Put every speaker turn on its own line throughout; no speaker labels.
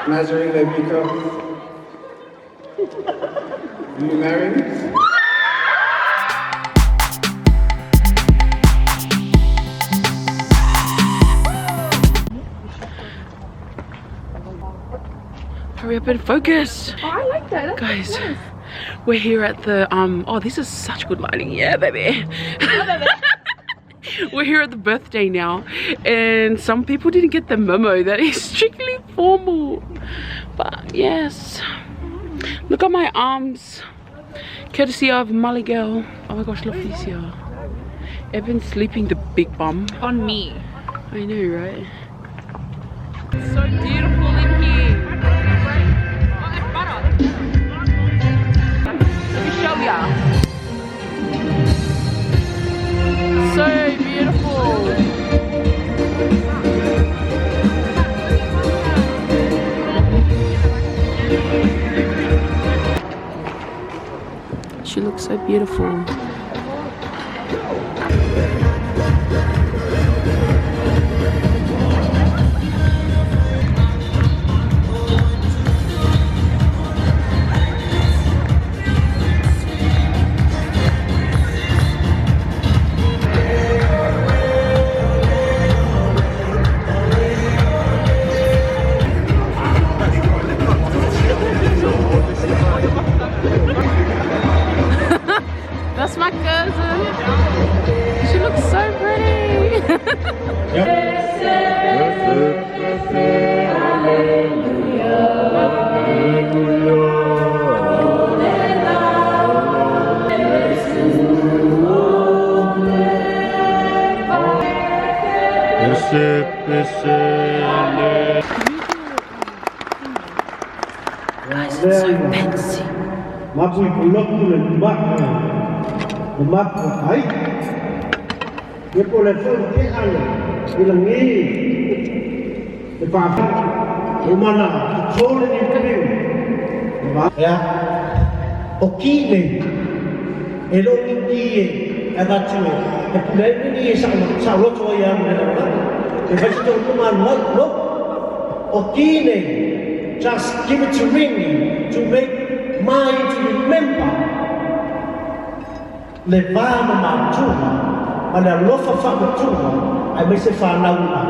Nazarene Lebika. Will you marry me?
Hurry up and focus.
Oh, I like that. That's
Guys,
nice.
we're here at the oh, this is such good lighting. Yeah, baby. We're here at the birthday now, and some people didn't get the memo that is strictly formal. But yes, look at my arms, courtesy of Molly girl. Oh my gosh, look this here. Evan's sleeping the big bum
On me.
I know, right? It's so beautiful in here.
Let me show ya.
So beautiful. She looks so beautiful. That's my cousin. She looks so pretty. Guys, it's so fancy.
Mapui pulok le mak le mak ai ye pole fon ke ale ilang ni le pa o mana sole ni kene ya o kile e lo ni e ava tu e pule ni sa lo to ya me e fa sto no man no o kile just give it to me to make mine to remember le vama matua ma le lofa fa matua ai me se fa na una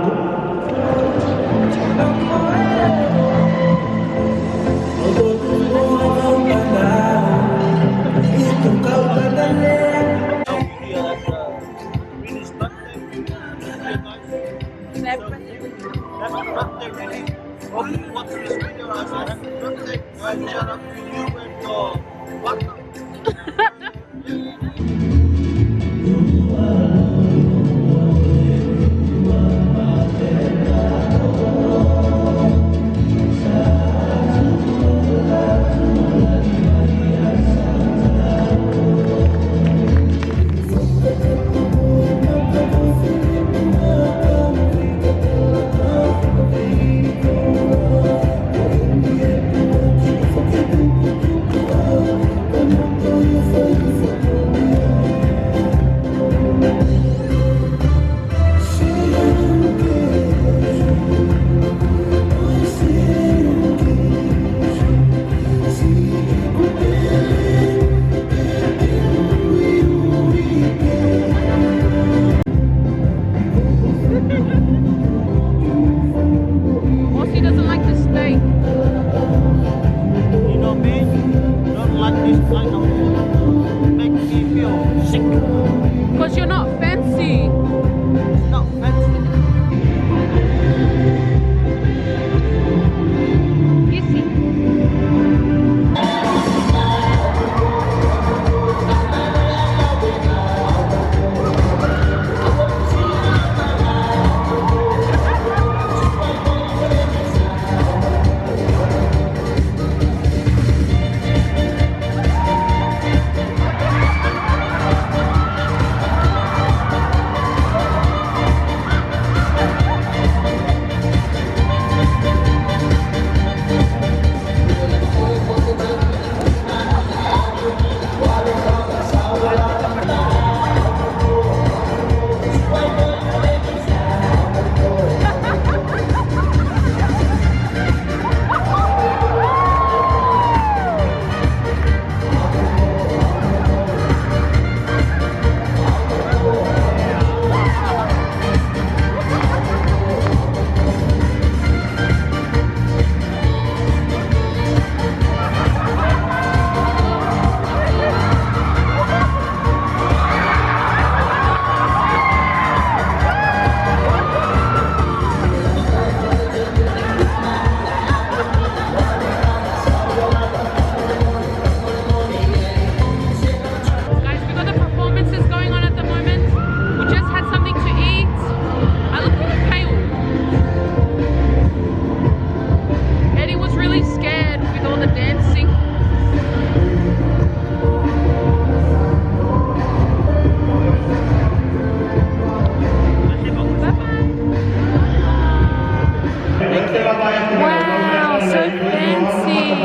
Wow, so fancy.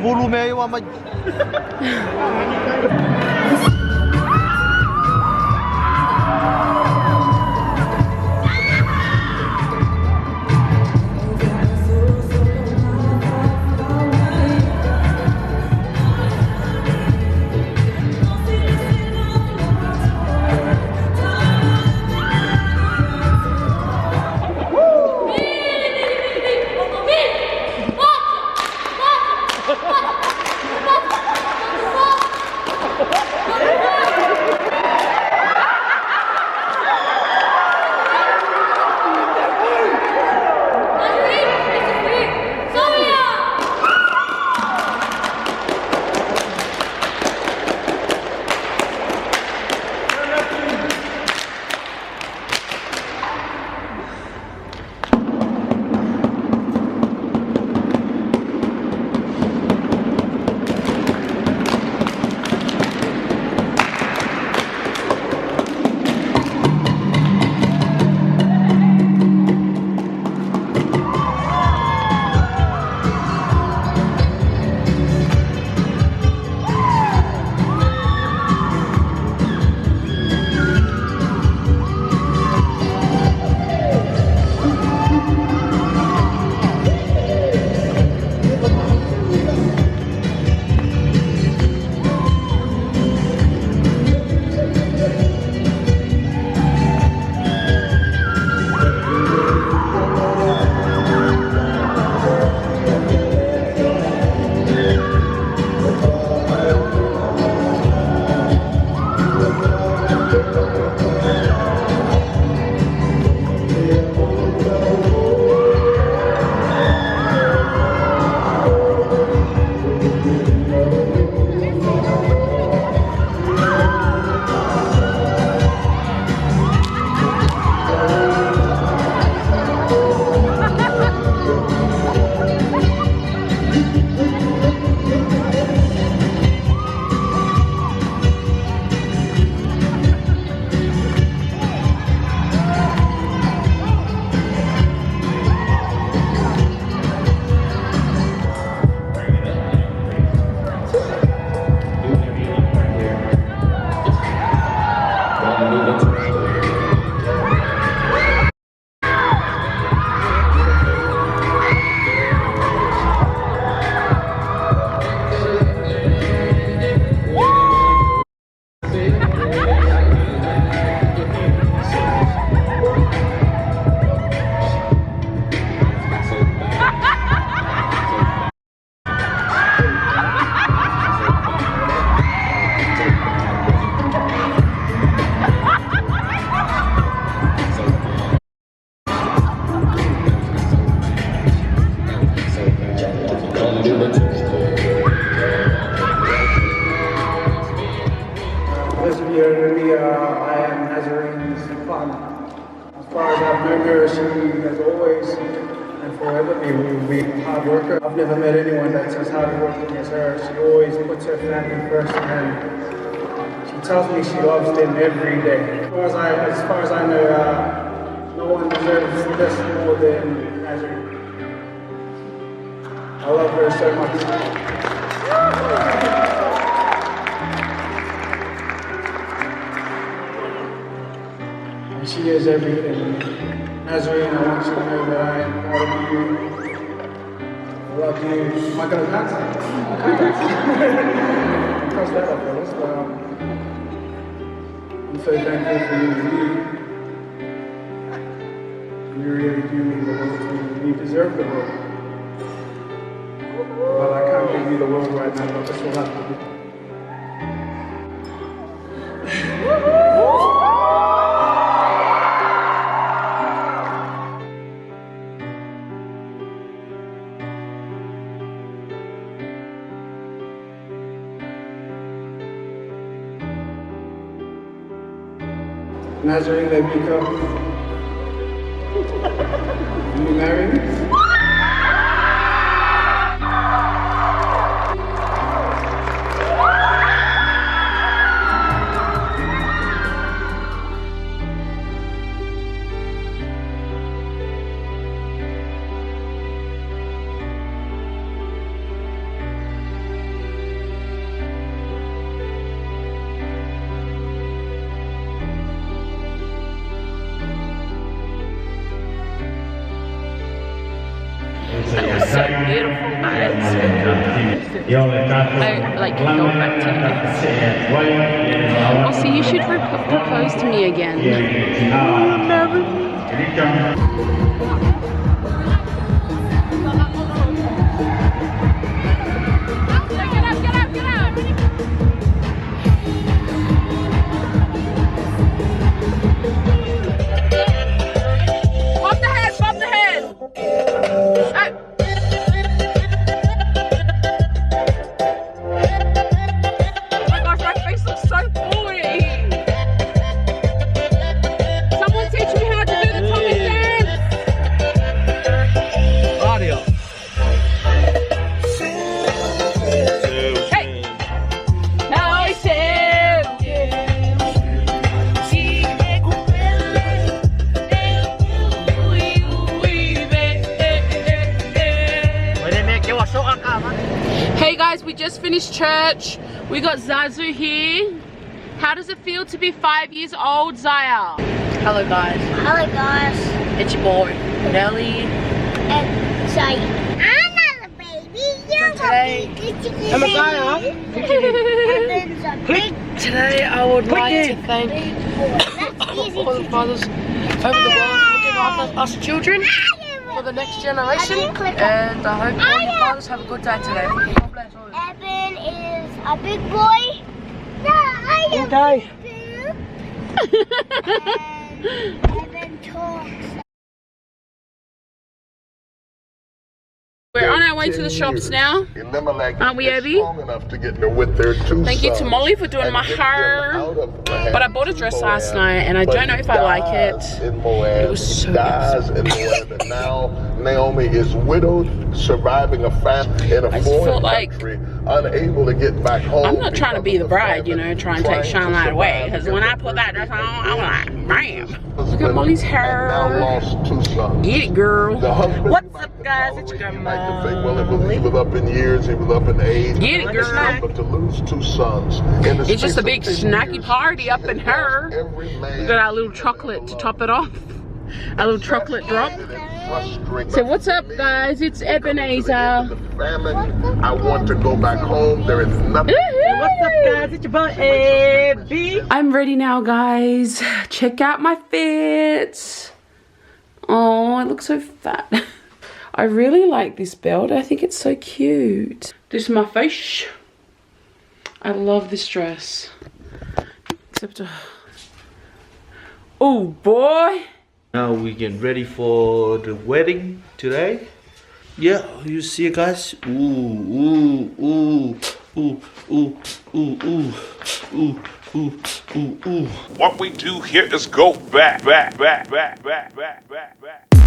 volume wa ma
This year, I am Nazarene's partner. As far as I've known her, she has always and forever been a hard worker. I've never met anyone that's as hard working as her. She always puts her family first, and she tells me she loves them every day. As far as I know, no one deserves this more than Nazarene. I love her so much. And she is everything. Nazarene, I want you to know that I am proud of you. I love you. Am I going to dance? Cross that up, fellas. But I'm so thankful for you. You really do mean the world to me. You deserve the world. But I can't give you the world right now, but this will have to be. Nazarene, let me go. Will you marry me?
That was so beautiful, guys. I like go back to you. Also, you should propose to me again. Hey guys, we just finished church. We got Zazu here. How does it feel to be 5 years old, Zaya?
Hello guys,
Hello guys,
it's your boy Nelly.
and Zai. I'm not a baby, you're
Today-
a baby.
I'm a guy, huh?
Evan's a big
Today I would like to thank
boy. That's easy
all the
to
fathers over the world looking after us children for the next generation, and I hope all you fathers have a good day today. God bless all of you.
Evan is a big boy. Yeah, I am
Okay.
big. And Evan talks.
We're on our way to the shops now. Aren't we, Abby? Thank you to Molly for doing my hair. But I bought a dress last night and I don't know if I like it. It was so
expensive. Now Naomi is widowed, surviving a family in a foreign country, unable to get back home.
I'm not trying to be the bride, you know, try and take Shine Light away. Because when I put that dress on, I'm like, bam. Look at Molly's hair.
Now lost 2 sons.
Get it, girl.
What's up, guys? It's your
Well, he was up in years, he was up in age.
Get it, girl.
But to lose 2 sons.
It's just a big snacky party up in her. We got our little chocolate to top it off. A little chocolate drop. So what's up, guys? It's Ebenezer.
I want to go back home. There is nothing.
What's up, guys? It's your boy Abby.
I'm ready now, guys. Check out my fit. Oh, I look so fat. I really like this belt. I think it's so cute. This is my face. I love this dress. Except, oh boy.
Now we get ready for the wedding today. Yeah, you see it, guys. Ooh, ooh, ooh, ooh, ooh, ooh, ooh, ooh, ooh, ooh, ooh.
What we do here is go back, back, back, back, back, back, back, back.